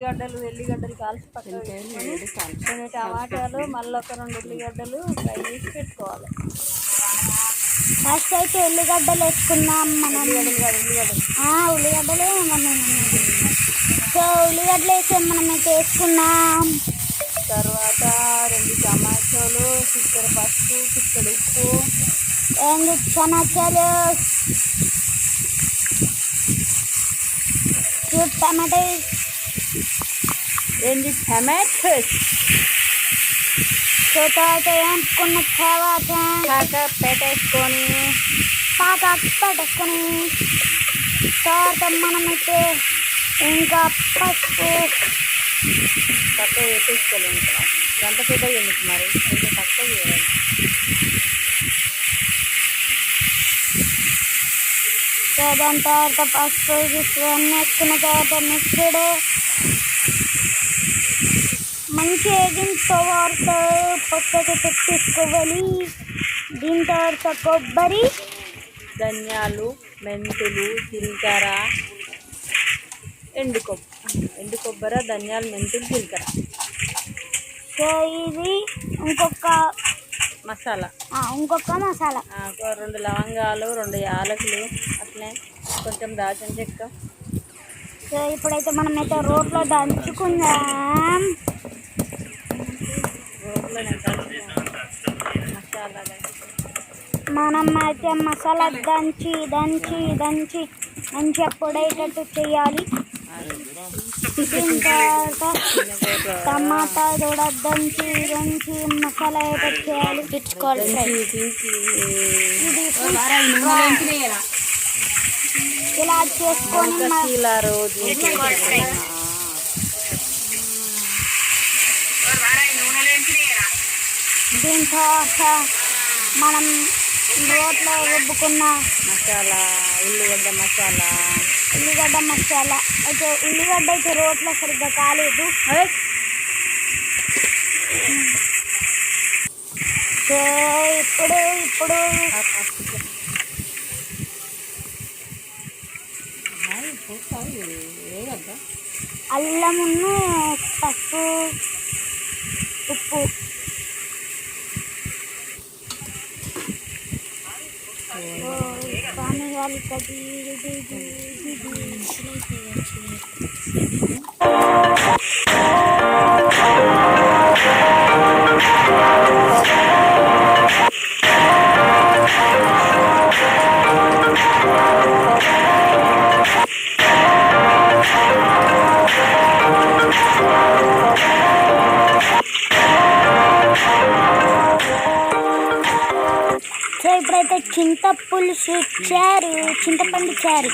ఎల్లిగడ్డలు కాల్చి పక్కన పెట్టుకొని టమాటాలు మళ్ళీ ఒక 2 ఉల్లిగడ్డలు ఫ్రై చేసి పెట్టుకోవాలి. ఫస్ట్ అయితే ఉల్లిగడ్డలు వేసుకున్నాం మనం. ఉల్లిగడ్డలు సో ఉల్లిగడ్డలు వేసి మనం అయితే వేసుకున్నాం. తర్వాత 2 టమాటాలు, చిక్కడి పసుపు, చిక్కడి ఉప్పు, 2 టమాటాలు, టమాటోస్ 2 టమాటోస్. సో తర్వాత వేసుకున్న తర్వాత పెట్టేసుకొని తర్వాత మనమైతే ఇంకా పసుపు తక్కువ వేసేసుకోలేము. గంట పెద్దగా ఎందుకు మరి, కొంచెం తక్కువ వేయాలి. సో దాని తర్వాత పసుపు అన్నీ వేసుకున్న తర్వాత మిక్స్డ్ మంచి వేగిన తర్వాత పక్కకు పెట్టేసుకోవాలి. దీని తర్వాత కొబ్బరి, ధనియాలు, మెంతులు, జీలకర్ర, ఎండు కొబ్బరి, ధనియాలు, మెంతులు, జీలకర్ర. సో ఇది ఇంకొక మసాలా. 2 లవంగాలు, 2 యాలకులు, అట్లనే కొంచెం దాల్చిన చెక్క. సో ఇప్పుడైతే మనమైతే రోట్లో దంచుకుందాం. మనం అయితే మసాలా దంచి పొడేటట్టు చేయాలి. దీని తర్వాత టమాటా కూడా దంచి మసాలా అయ్యేటట్టు చేయాలి. ఇలా చేసుకొని దీని తర్వాత మనం రోట్లో రుబ్బుకున్న మసాలా, ఉల్లిగడ్డ మసాలా. అయితే ఉల్లిగడ్డ అయితే రోట్లో సరిగ్గా కాలేదు. సో ఇప్పుడు అల్లమును పసుపు, ఉప్పు పానీయాలు సో ఇప్పుడైతే చింతపులుసు చారు, చింతపండు చారు.